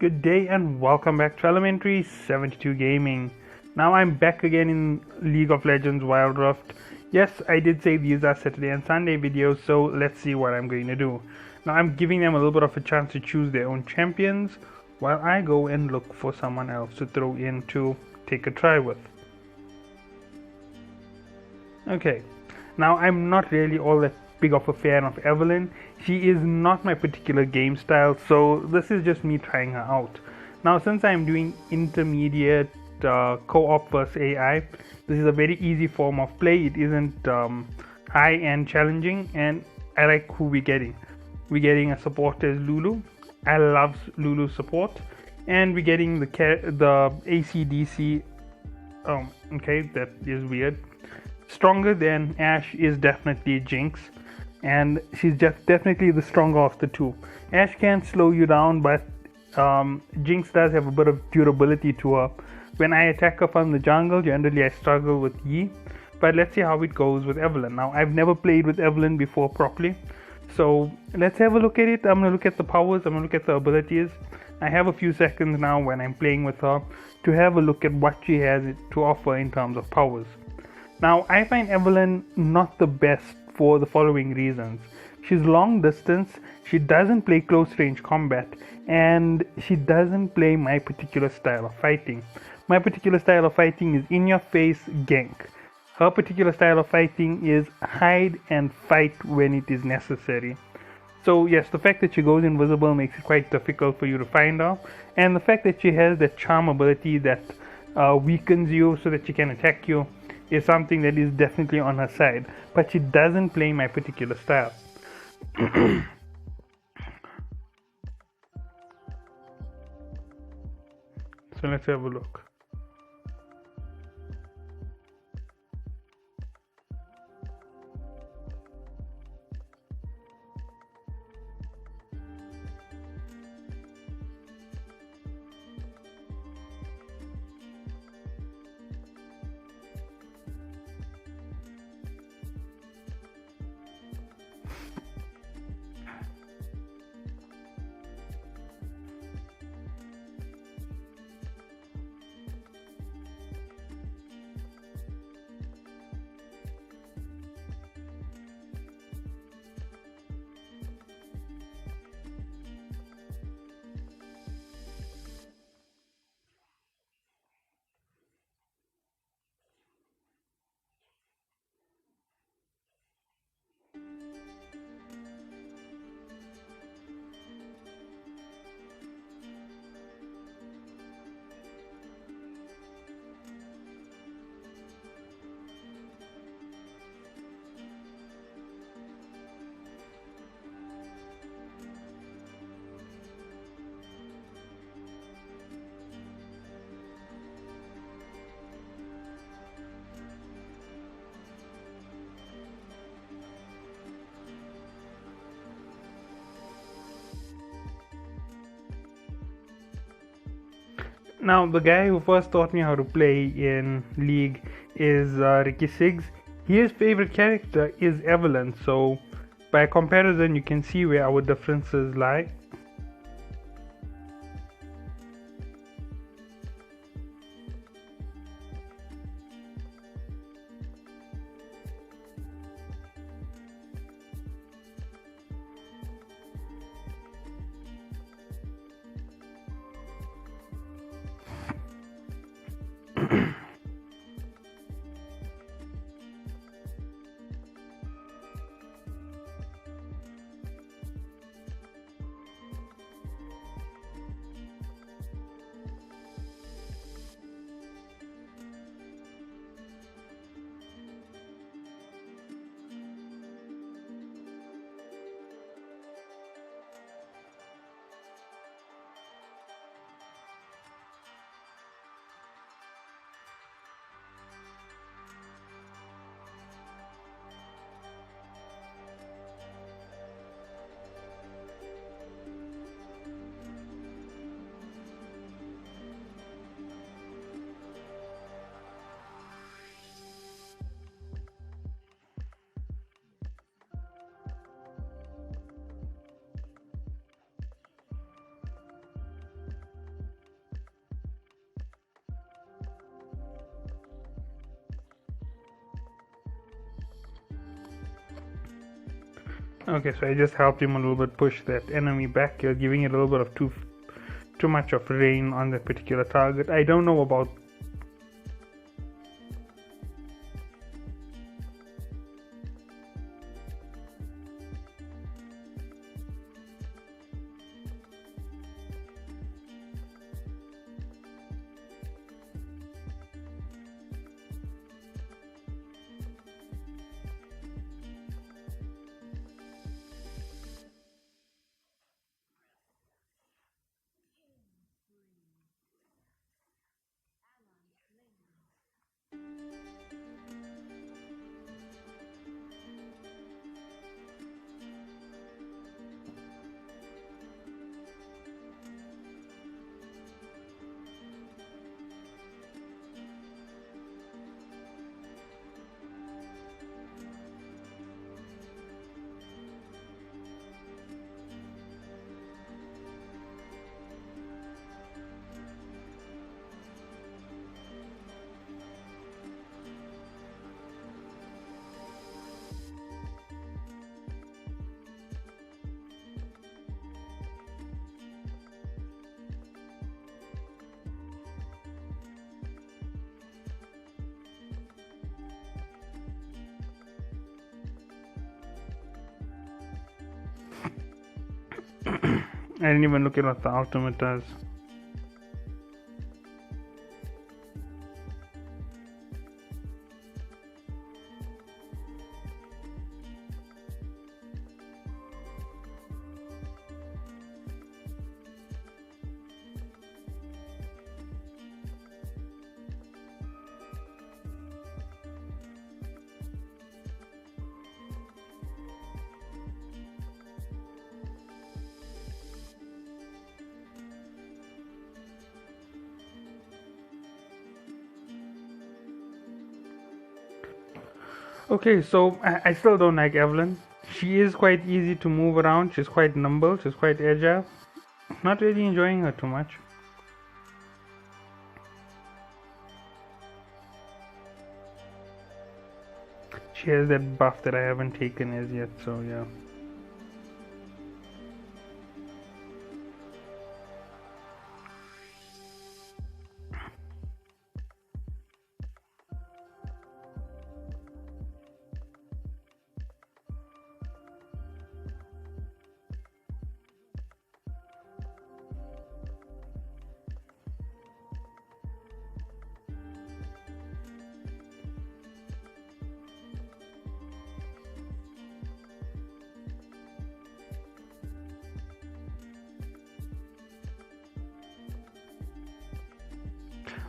Good day and welcome back to Elementary 72 Gaming. Now I'm back again in League of Legends Wild Rift. Yes, I did say these are Saturday and Sunday videos, so let's see what I'm going to do. Now I'm giving them a little bit of a chance to choose their own champions while I go and look for someone else to throw in to take a try with. Okay, now I'm not really all that big of a fan of Evelyn. She is not my particular game style, so this is just me trying her out. Now since I'm doing intermediate co-op versus AI, this is a very easy form of play. It isn't high and challenging, and I like who we're getting. We're getting a support as Lulu. I love Lulu's support, and we're getting the ACDC. Okay, that is weird. Stronger than Ashe is definitely Jinx, and she's just definitely the stronger of the two. Ashe can slow you down, but Jinx does have a bit of durability to her. When I attack her from the jungle, generally I struggle with Yi, but let's see how it goes with Evelyn. Now, I've never played with Evelyn before properly, so let's have a look at it. I'm going to look at the powers, I'm going to look at the abilities. I have a few seconds now when I'm playing with her to have a look at what she has to offer in terms of powers. Now, I find Evelyn not the best for the following reasons. She's long distance, she doesn't play close range combat, and she doesn't play my particular style of fighting. My particular style of fighting is in your face gank. Her particular style of fighting is hide and fight when it is necessary. So yes, the fact that she goes invisible makes it quite difficult for you to find her, and the fact that she has that charm ability that weakens you so that she can attack you is something that is definitely on her side, but she doesn't play my particular style. So let's have a look. Now, the guy who first taught me how to play in League is Ricky Siggs. His favorite character is Evelyn, so by comparison, you can see where our differences lie. Okay, so I just helped him a little bit push that enemy back. You're giving it a little bit of too much of rain on that particular target. I don't know about. I didn't even look at what the ultimate does. Okay, so I still don't like Evelyn. She is quite easy to move around. She's quite nimble. She's quite agile. Not really enjoying her too much. She has that buff that I haven't taken as yet, so yeah.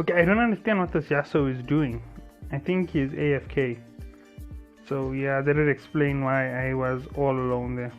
Okay, I don't understand what this Yasuo is doing. I think he's AFK. So yeah, that would explain why I was all alone there.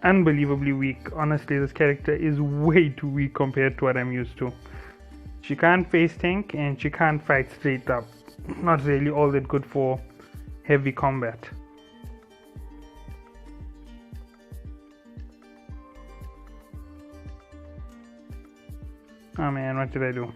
Unbelievably weak. Honestly, this character is way too weak compared to what I'm used to. She can't face tank and she can't fight straight up. Not really all that good for heavy combat. Oh man, what did I do?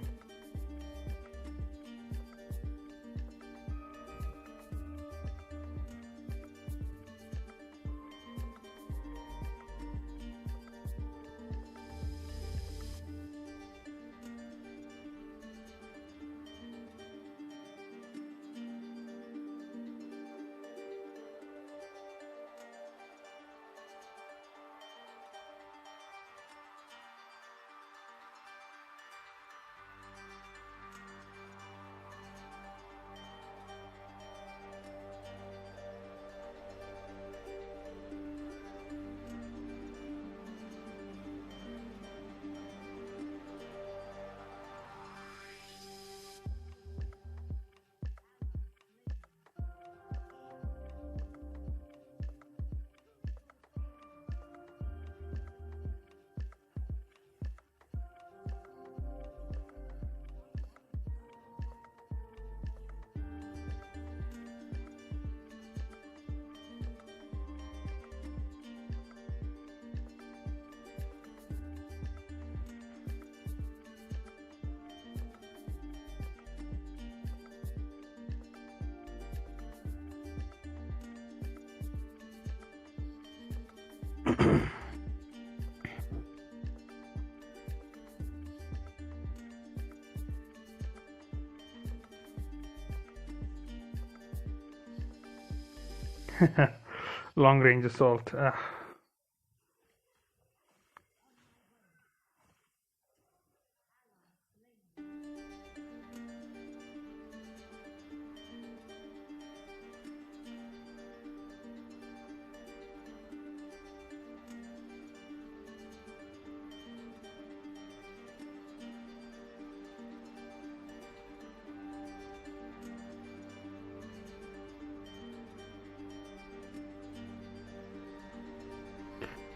Long range assault.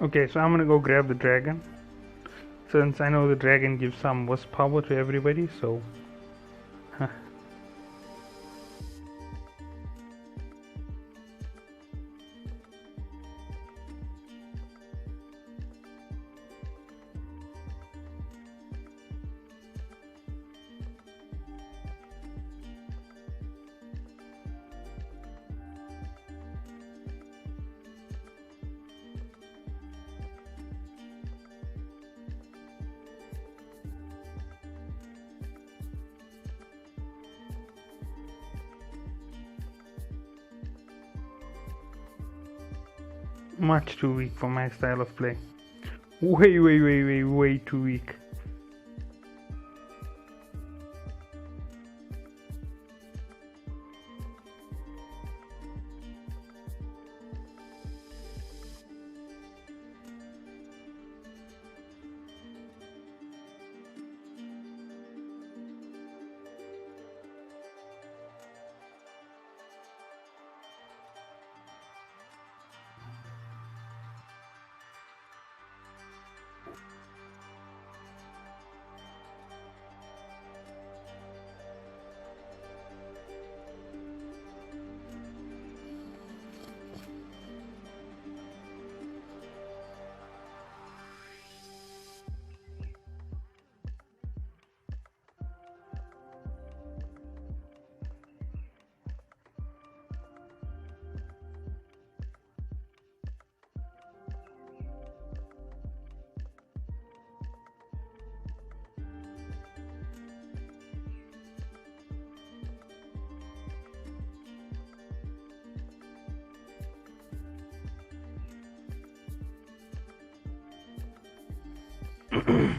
Okay, so I'm gonna go grab the dragon. Since I know the dragon gives some worse power to everybody, so. Much too weak for my style of play. Way too weak.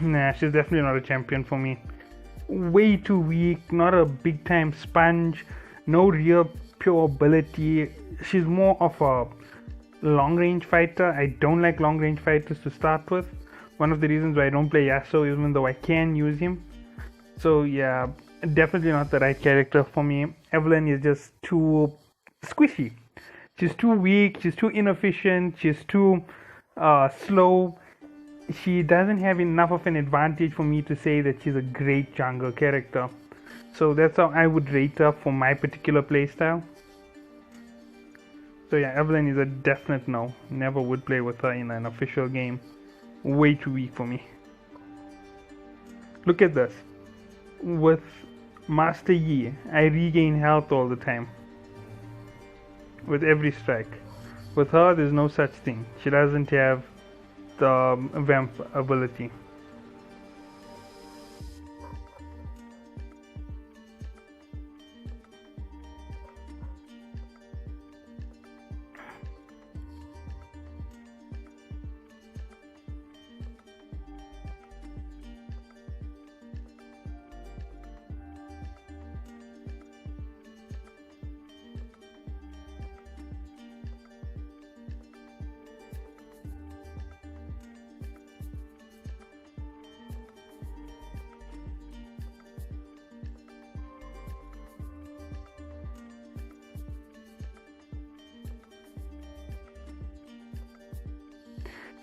Nah, she's definitely not a champion for me. Way too weak, not a big time sponge, no real pure ability. She's more of a long range fighter. I don't like long range fighters to start with. One of the reasons why I don't play Yasuo, even though I can use him. So yeah, definitely not the right character for me. Evelyn is just too squishy. She's too weak, she's too inefficient, she's too slow. She doesn't have enough of an advantage for me to say that she's a great jungle character. So that's how I would rate her for my particular playstyle. So yeah, Evelyn is a definite no. Never would play with her in an official game. Way too weak for me. Look at this. With Master Yi, I regain health all the time. With every strike. With her, there's no such thing. She doesn't have the vamp ability.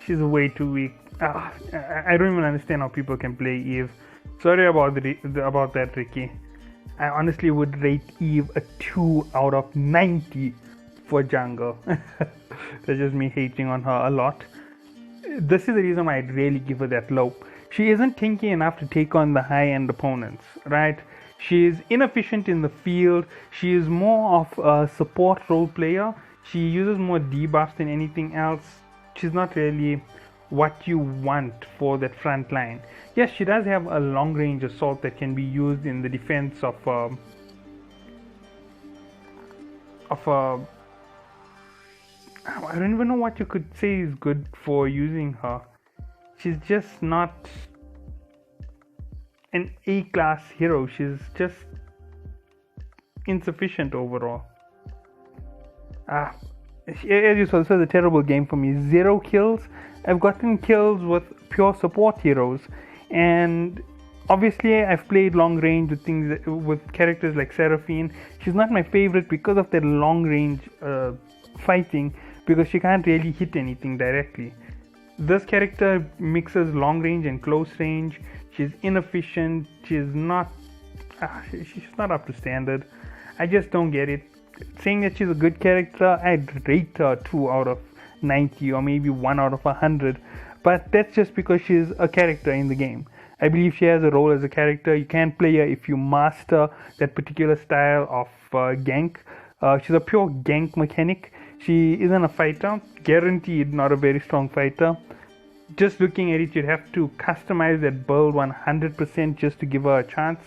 She's way too weak. I don't even understand how people can play Eve. Sorry about about that, Ricky. I honestly would rate Eve a 2 out of 90 for jungle. That's just me hating on her a lot. This is the reason why I'd really give her that low. She isn't tanky enough to take on the high-end opponents, right? She is inefficient in the field. She is more of a support role player. She uses more debuffs than anything else. She's not really what you want for that front line. Yes, she does have a long range assault that can be used in the defense of I don't even know what you could say is good for using her. She's just not an A-class hero. She's just insufficient overall. As you saw, this was a terrible game for me. 0 kills. I've gotten kills with pure support heroes, and obviously I've played long range with things with characters like Seraphine. She's not my favorite because of that long range fighting, because she can't really hit anything directly. This character mixes long range and close range. She's inefficient. She's not up to standard. I just don't get it. Saying that she's a good character, I'd rate her 2 out of 90 or maybe 1 out of 100, but that's just because she's a character in the game. I believe she has a role as a character. You can play her if you master that particular style of gank. She's a pure gank mechanic. She isn't a fighter, guaranteed not a very strong fighter. Just looking at it, you'd have to customize that build 100% just to give her a chance.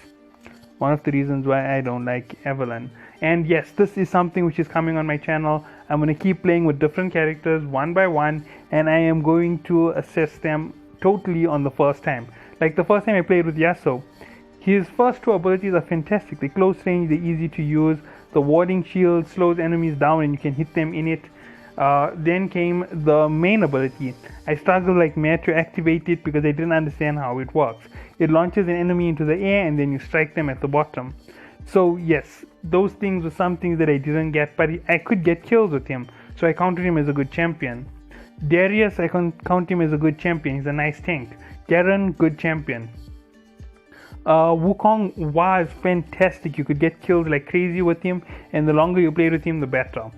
One of the reasons why I don't like Evelyn. And yes, this is something which is coming on my channel. I'm going to keep playing with different characters one by one, and I am going to assess them totally on the first time. Like the first time I played with Yasuo, his first 2 abilities are fantastic. They're close range, they're easy to use. The warding shield slows enemies down and you can hit them in it. Then came the main ability. I struggled like mad to activate it because I didn't understand how it works. It launches an enemy into the air and then you strike them at the bottom. So yes, those things were some things that I didn't get, but I could get kills with him, so I counted him as a good champion. Darius, I can count him as a good champion. He's a nice tank. Garen, good champion. Wukong was fantastic. You could get kills like crazy with him, and the longer you played with him, the better.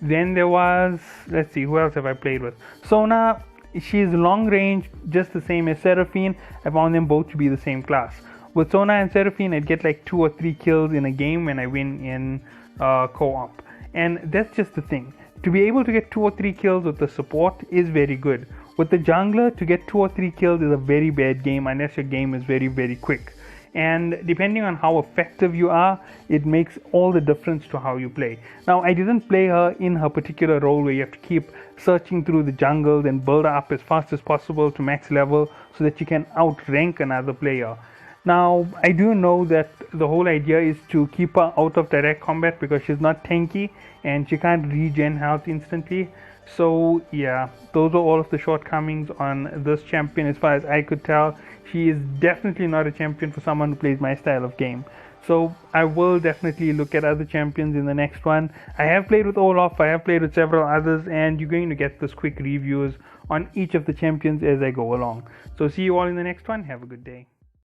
Then there was, let's see, who else have I played with? Sona, she's long range, just the same as Seraphine. I found them both to be the same class. With Sona and Seraphine, I'd get like 2 or 3 kills in a game when I win in co-op. And that's just the thing. To be able to get 2 or 3 kills with the support is very good. With the jungler, to get 2 or 3 kills is a very bad game unless your game is very, very quick. And depending on how effective you are, it makes all the difference to how you play. Now, I didn't play her in her particular role where you have to keep searching through the jungle and build her up as fast as possible to max level so that you can outrank another player. Now, I do know that the whole idea is to keep her out of direct combat because she's not tanky and she can't regen health instantly. So yeah, those are all of the shortcomings on this champion as far as I could tell. She is definitely not a champion for someone who plays my style of game. So I will definitely look at other champions in the next one. I have played with Olaf, I have played with several others, and you're going to get this quick reviews on each of the champions as I go along. So see you all in the next one. Have a good day.